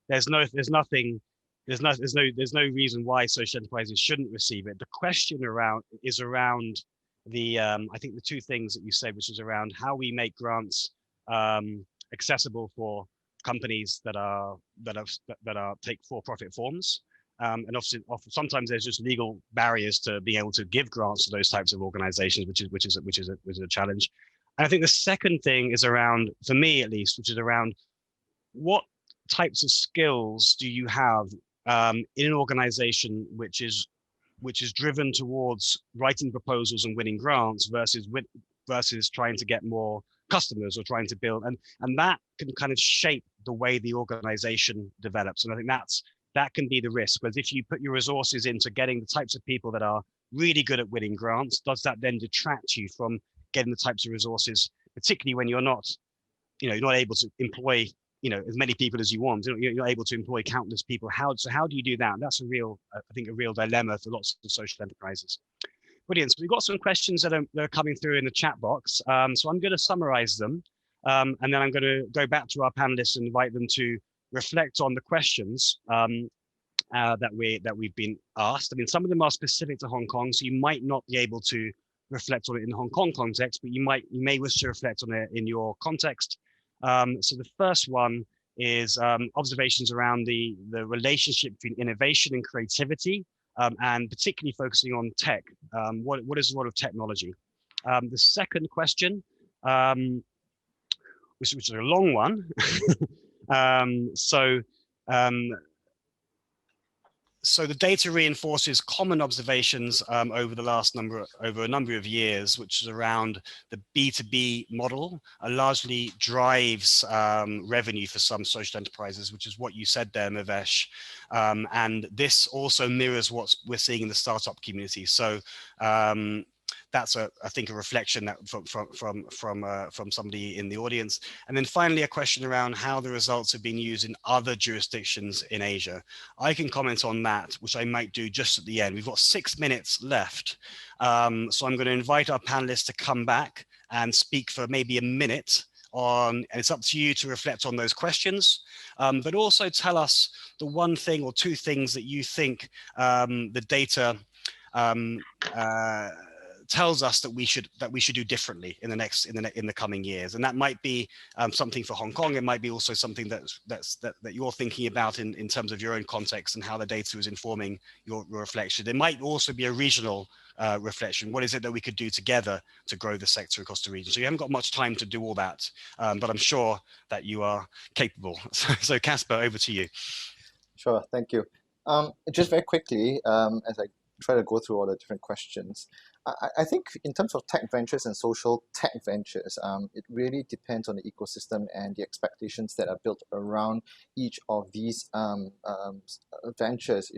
there's no reason why social enterprises shouldn't receive it. The question is around the I think the two things that you said, which is around how we make grants accessible for companies that take for-profit forms, and obviously sometimes there's just legal barriers to being able to give grants to those types of organizations, which is a challenge. And I think the second thing is around, for me at least, which is around what types of skills do you have in an organization which is driven towards writing proposals and winning grants versus trying to get more customers or trying to build, and that can kind of shape the way the organization develops. And I think that can be the risk, because if you put your resources into getting the types of people that are really good at winning grants, does that then detract you from getting the types of resources, particularly when you're not able to employ as many people as you want? You're not able to employ countless people. How do you do that? And that's I think a real dilemma for lots of social enterprises. Brilliant. So we've got some questions that are coming through in the chat box. So I'm going to summarize them, and then I'm going to go back to our panelists and invite them to reflect on the questions that we've been asked. I mean, some of them are specific to Hong Kong, so you might not be able to reflect on it in the Hong Kong context, but you may wish to reflect on it in your context. So the first one is observations around the relationship between innovation and creativity, and particularly focusing on tech. What is the role of technology? The second question, which is a long one. So the data reinforces common observations over a number of years, which is around the B2B model, largely drives revenue for some social enterprises, which is what you said there, Mavesh. And this also mirrors what we're seeing in the startup community. So that's I think a reflection that from somebody in the audience. And then finally, a question around how the results have been used in other jurisdictions in Asia. I can comment on that, which I might do just at the end. We've got 6 minutes left. So I'm going to invite our panelists to come back and speak for maybe a minute and it's up to you to reflect on those questions, but also tell us the one thing or two things that you think the data tells us that we should do differently in the coming years. And that might be something for Hong Kong. It might be also something that you're thinking about in terms of your own context and how the data is informing your reflection. It might also be a regional reflection. What is it that we could do together to grow the sector across the region? So you haven't got much time to do all that, but I'm sure that you are capable. So Casper, over to you. Sure, thank you. Just very quickly, as I try to go through all the different questions, I think in terms of tech ventures and social tech ventures, it really depends on the ecosystem and the expectations that are built around each of these ventures.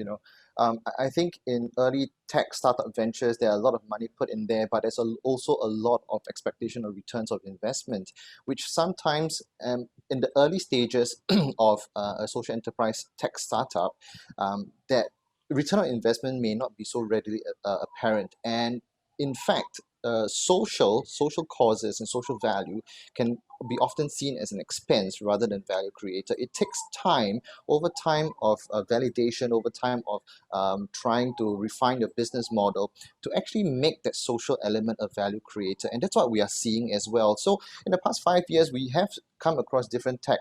I think in early tech startup ventures, there are a lot of money put in there, but there's also a lot of expectation of returns of investment, which sometimes in the early stages of a social enterprise tech startup, that return on investment may not be so readily apparent. And in fact, social causes and social value can be often seen as an expense rather than value creator. It takes time, over time of validation, over time of trying to refine your business model to actually make that social element a value creator. And that's what we are seeing as well. So in the past 5 years, we have come across different tech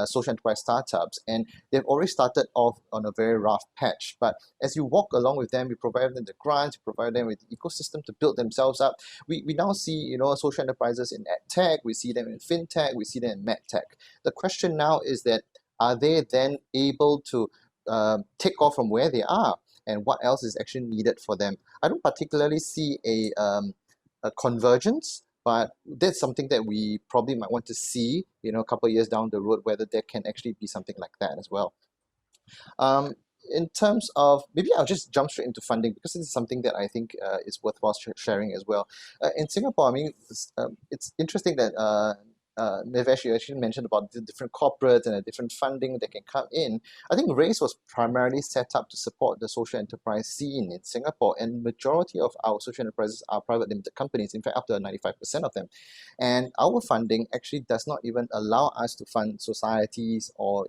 social enterprise startups, and they've already started off on a very rough patch. But as you walk along with them, you provide them the grants, you provide them with the ecosystem to build themselves up. We now see social enterprises in ed tech, we see them in fintech, we see them in medtech. The question now is that, are they then able to take off from where they are, and what else is actually needed for them? I don't particularly see a convergence, but that's something that we probably might want to see, a couple of years down the road, whether there can actually be something like that as well. In terms of, maybe I'll just jump straight into funding, because this is something that I think is worthwhile sharing as well. In Singapore, I mean, it's interesting that Nivesh, you actually mentioned about the different corporates and the different funding that can come in. I think RAISE was primarily set up to support the social enterprise scene in Singapore, and majority of our social enterprises are private limited companies, in fact up to 95% of them. And our funding actually does not even allow us to fund societies or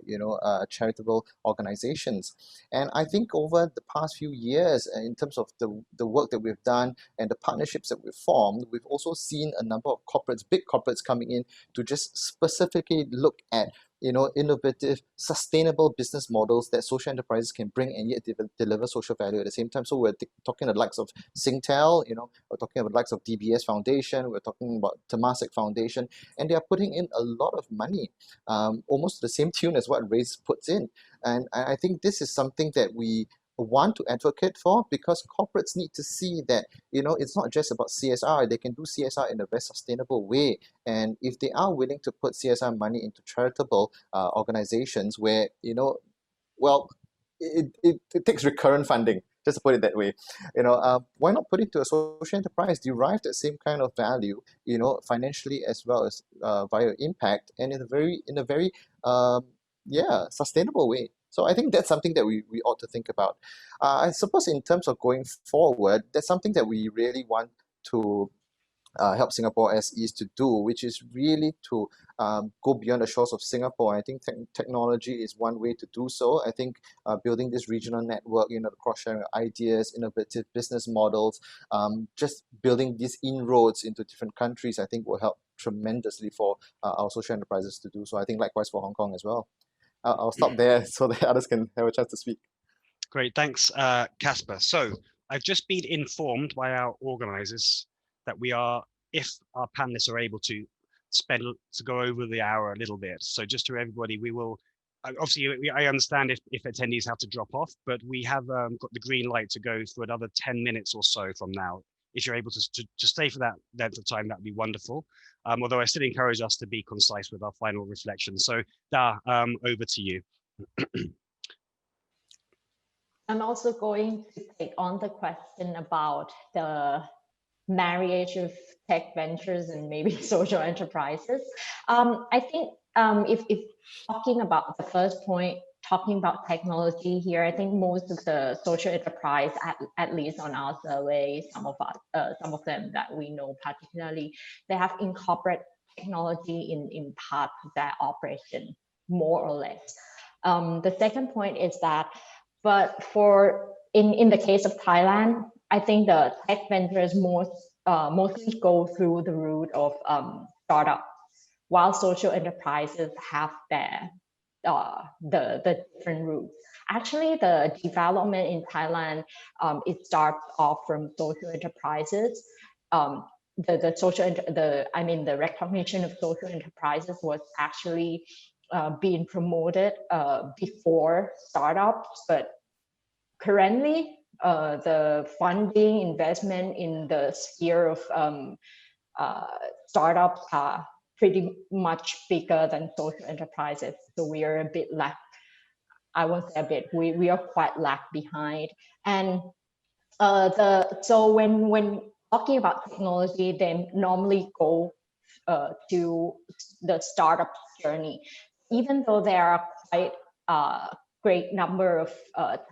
charitable organizations. And I think over the past few years, in terms of the work that we've done and the partnerships that we've formed, we've also seen a number of corporates, big corporates, coming in to just specifically look at innovative, sustainable business models that social enterprises can bring and yet deliver social value at the same time. So we're talking the likes of Singtel, we're talking about the likes of DBS Foundation, we're talking about Temasek Foundation, and they are putting in a lot of money, almost the same tune as what RAISE puts in. And I think this is something that we want to advocate for, because corporates need to see that it's not just about CSR. They can do CSR in a very sustainable way, and if they are willing to put CSR money into charitable organizations where it takes recurrent funding, just to put it that way, why not put it to a social enterprise, derive that same kind of value, financially as well as via impact, and in a very sustainable way. So I think that's something that we ought to think about. I suppose in terms of going forward, that's something that we really want to help Singapore SEs to do, which is really to go beyond the shores of Singapore. I think technology is one way to do so. I think building this regional network, the cross-sharing of ideas, innovative business models, just building these inroads into different countries, I think will help tremendously for our social enterprises to do so. I think likewise for Hong Kong as well. I'll stop there so that others can have a chance to speak. Great, thanks, Casper. So I've just been informed by our organizers that we are, if our panelists are able to go over the hour a little bit. So just to everybody, we will, obviously I understand if attendees have to drop off, but we have got the green light to go for another 10 minutes or so from now. If you're able to stay for that length of time, that'd be wonderful. Although I still encourage us to be concise with our final reflections. So Da, over to you. I'm also going to take on the question about the marriage of tech ventures and maybe social enterprises. I think if talking about the first point, talking about technology here, I think most of the social enterprise, at least on our survey, some of them that we know particularly, they have incorporated technology in part of their operation, more or less. The second point is that, but in the case of Thailand, I think the tech ventures mostly go through the route of startups, while social enterprises have their the different routes. Actually, the development in Thailand, it starts off from social enterprises. The recognition of social enterprises was actually being promoted before startups, but currently the funding investment in the sphere of startups are pretty much bigger than social enterprises. So we are a bit I won't say a bit, we are quite lag behind. And so when talking about technology, they normally go to the startup journey, even though there are quite great number of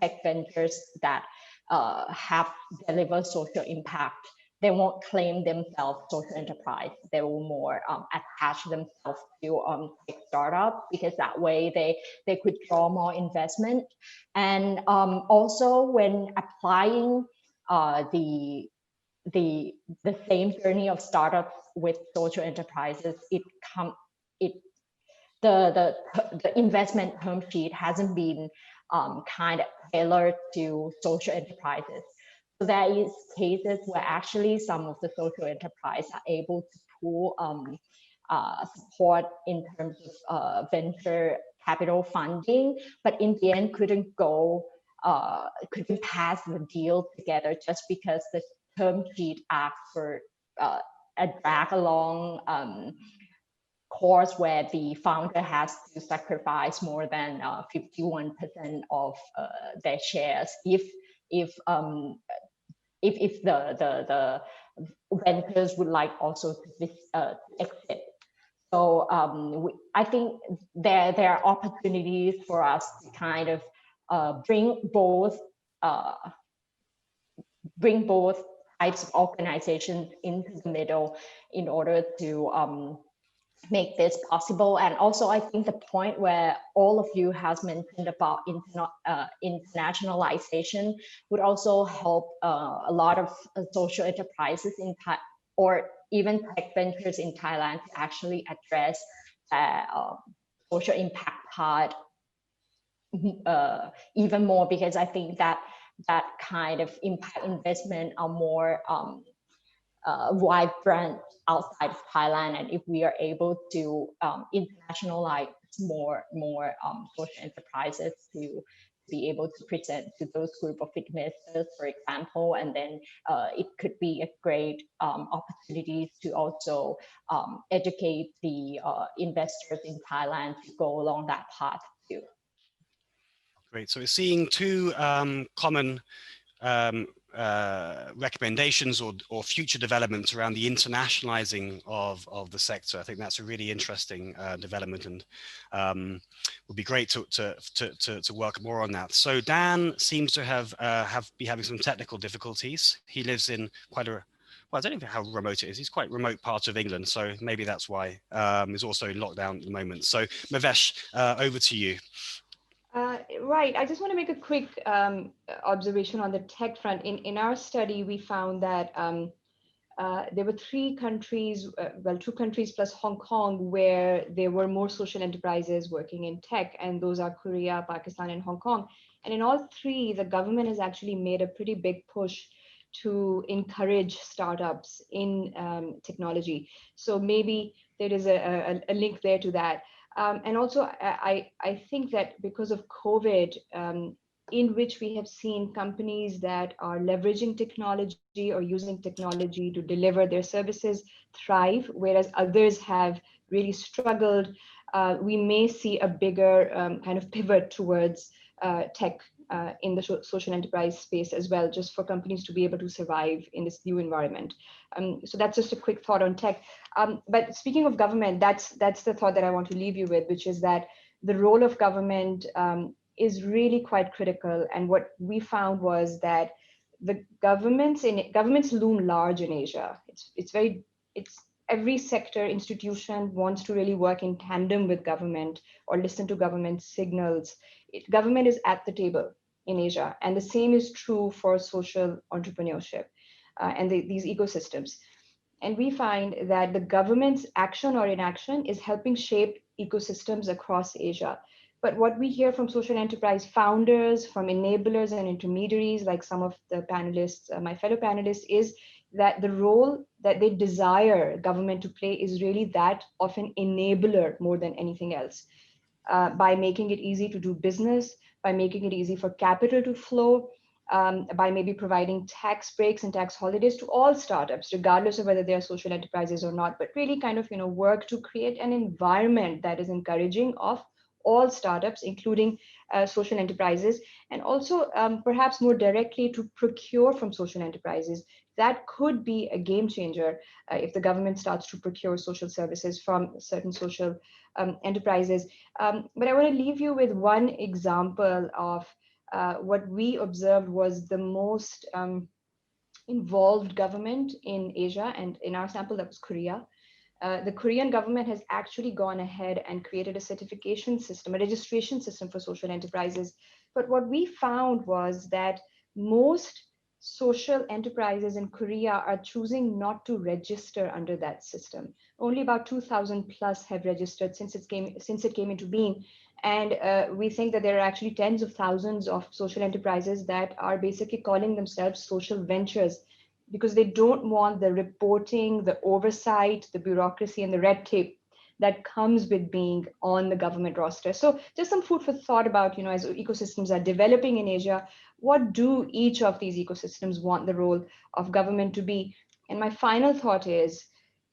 tech ventures that have delivered social impact. They won't claim themselves social enterprise. They will more attach themselves to tech startup, because that way they could draw more investment. And also when applying the same journey of startups with social enterprises, the investment term sheet hasn't been kind of tailored to social enterprises. So there is cases where actually some of the social enterprise are able to pull support in terms of venture capital funding, but in the end couldn't pass the deal together just because the term sheet asked for a drag along course where the founder has to sacrifice more than 51% of their shares if the ventures would like also to exit. So I think there are opportunities for us to kind of bring both types of organizations into the middle in order to make this possible. And also I think the point where all of you has mentioned about internationalization would also help a lot of social enterprises or even tech ventures in Thailand to actually address social impact part even more, because I think that kind of impact investment are more vibrant outside of Thailand, and if we are able to internationalize more social enterprises to be able to present to those group of investors, for example, and then it could be a great opportunity to also educate the investors in Thailand to go along that path too. Great. So we're seeing two common recommendations or future developments around the internationalizing of the sector. I think that's a really interesting development, and would be great to work more on that. So Dan seems to be having some technical difficulties. He lives in quite a, well, I don't know how remote it is. He's quite remote part of England, so maybe that's why. He's also in lockdown at the moment. So Mavesh, over to you. Right. I just want to make a quick observation on the tech front. In our study, we found that there were 3 countries, 2 countries plus Hong Kong, where there were more social enterprises working in tech, and those are Korea, Pakistan, and Hong Kong. And in all 3, the government has actually made a pretty big push to encourage startups in technology. So maybe there is a link there to that. And also, I think that because of COVID, in which we have seen companies that are leveraging technology or using technology to deliver their services thrive, whereas others have really struggled, we may see a bigger kind of pivot towards tech in the social enterprise space as well, just for companies to be able to survive in this new environment. So that's just a quick thought on tech. But speaking of government, that's the thought that I want to leave you with, which is that the role of government is really quite critical. And what we found was that the governments loom large in Asia. It's every sector institution wants to really work in tandem with government or listen to government signals. Government is at the table. in Asia. And the same is true for social entrepreneurship and these ecosystems. And we find that the government's action or inaction is helping shape ecosystems across Asia. But what we hear from social enterprise founders, from enablers and intermediaries, like some of the panelists, my fellow panelists, is that the role that they desire government to play is really that of an enabler more than anything else. By making it easy to do business, by making it easy for capital to flow, by maybe providing tax breaks and tax holidays to all startups, regardless of whether they are social enterprises or not, but really kind of work to create an environment that is encouraging of all startups, including social enterprises, and also perhaps more directly to procure from social enterprises. That could be a game changer if the government starts to procure social services from certain social enterprises. But I want to leave you with one example of what we observed was the most involved government in Asia, and in our sample, that was Korea. The Korean government has actually gone ahead and created a certification system, a registration system for social enterprises. But what we found was that most social enterprises in Korea are choosing not to register under that system. Only about 2,000 plus have registered since it came into being. And we think that there are actually tens of thousands of social enterprises that are basically calling themselves social ventures, because they don't want the reporting, the oversight, the bureaucracy, and the red tape that comes with being on the government roster. So just some food for thought about, as ecosystems are developing in Asia, what do each of these ecosystems want the role of government to be? And my final thought is,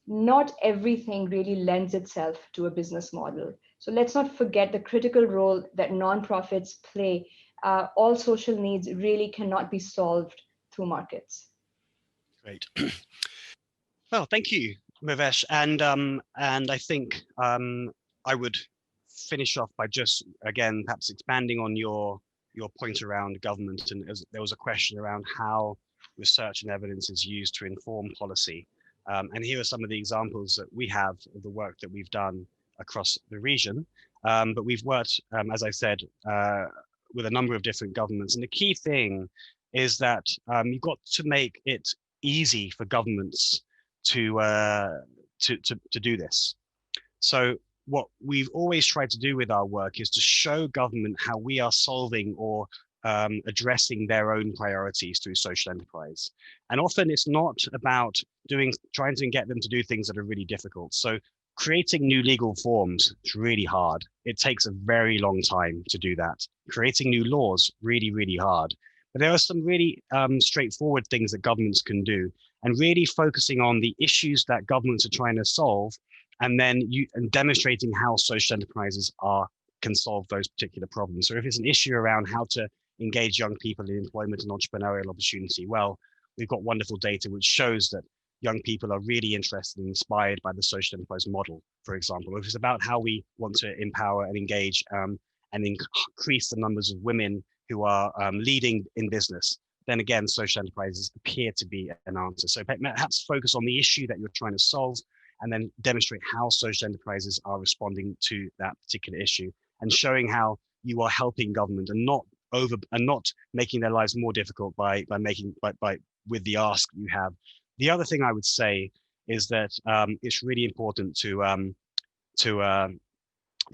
not everything really lends itself to a business model. So let's not forget the critical role that nonprofits play. All social needs really cannot be solved through markets. Great. Well, thank you, Mavesh. And I think I would finish off by just, again, perhaps expanding on your point around government. And there was a question around how research and evidence is used to inform policy. And here are some of the examples that we have of the work that we've done across the region. But we've worked, as I said, with a number of different governments. And the key thing is that you've got to make it easy for governments to do this. So what we've always tried to do with our work is to show government how we are solving or addressing their own priorities through social enterprise. And often it's not about trying to get them to do things that are really difficult. So creating new legal forms is really hard. It takes a very long time to do that. Creating new laws, really, really hard. But there are some really straightforward things that governments can do, and really focusing on the issues that governments are trying to solve, and then demonstrating how social enterprises can solve those particular problems. So if it's an issue around how to engage young people in employment and entrepreneurial opportunity, well, we've got wonderful data which shows that young people are really interested and inspired by the social enterprise model, for example. Or if it's about how we want to empower and engage and increase the numbers of women who are leading in business, then again, social enterprises appear to be an answer. So perhaps focus on the issue that you're trying to solve, and then demonstrate how social enterprises are responding to that particular issue, and showing how you are helping government and not making their lives more difficult by with the ask you have. The other thing I would say is that it's really important to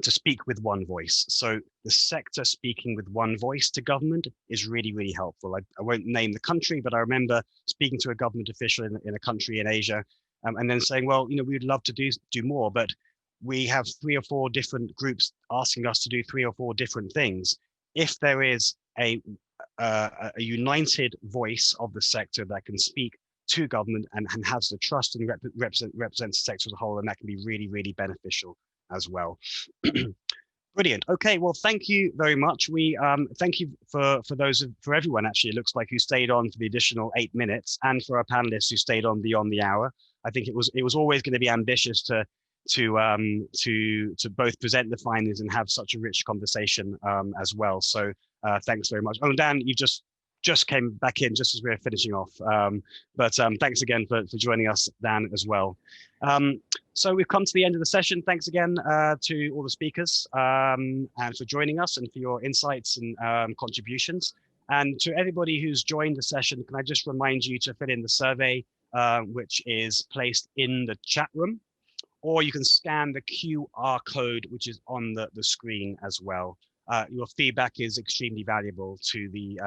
speak with one voice. So the sector speaking with one voice to government is really, really helpful. I won't name the country, but I remember speaking to a government official in a country in Asia, and then saying, well, we would love to do more, but we have 3 or 4 different groups asking us to do 3 or 4 different things. If there is a united voice of the sector that can speak to government and has the trust and represents the sector as a whole, and that can be really, really beneficial as well. Brilliant. Okay, well, thank you very much. We thank you for everyone, actually, it looks like, who stayed on for the additional 8 minutes, and for our panelists who stayed on beyond the hour. I think it was always going to be ambitious to both present the findings and have such a rich conversation as well. So thanks very much. Oh, Dan, you just came back in just as we were finishing off. But thanks again for joining us, Dan, as well. So we've come to the end of the session. Thanks again to all the speakers and for joining us and for your insights and contributions. And to everybody who's joined the session, can I just remind you to fill in the survey, which is placed in the chat room, or you can scan the QR code, which is on the screen as well. Your feedback is extremely valuable to the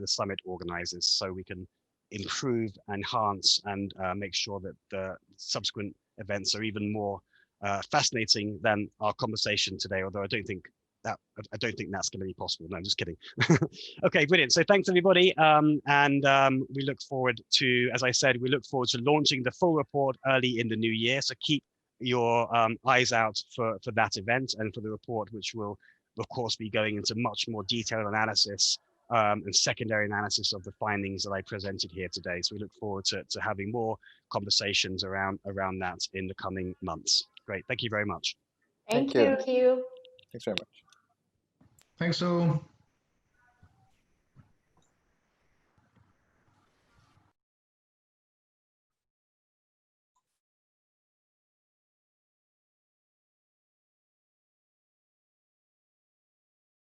summit organizers, so we can improve, enhance, and make sure that the subsequent events are even more fascinating than our conversation today. Although I don't think that's going to be possible. No, I'm just kidding. Okay, brilliant. So thanks everybody, we look forward to, as I said, we look forward to launching the full report early in the new year. So keep your eyes out for that event and for the report, which will of course be going into much more detailed analysis and secondary analysis of the findings that I presented here today. So we look forward to having more conversations around that in the coming months. Great, thank you very much. Thank you. Thanks very much. Thanks all.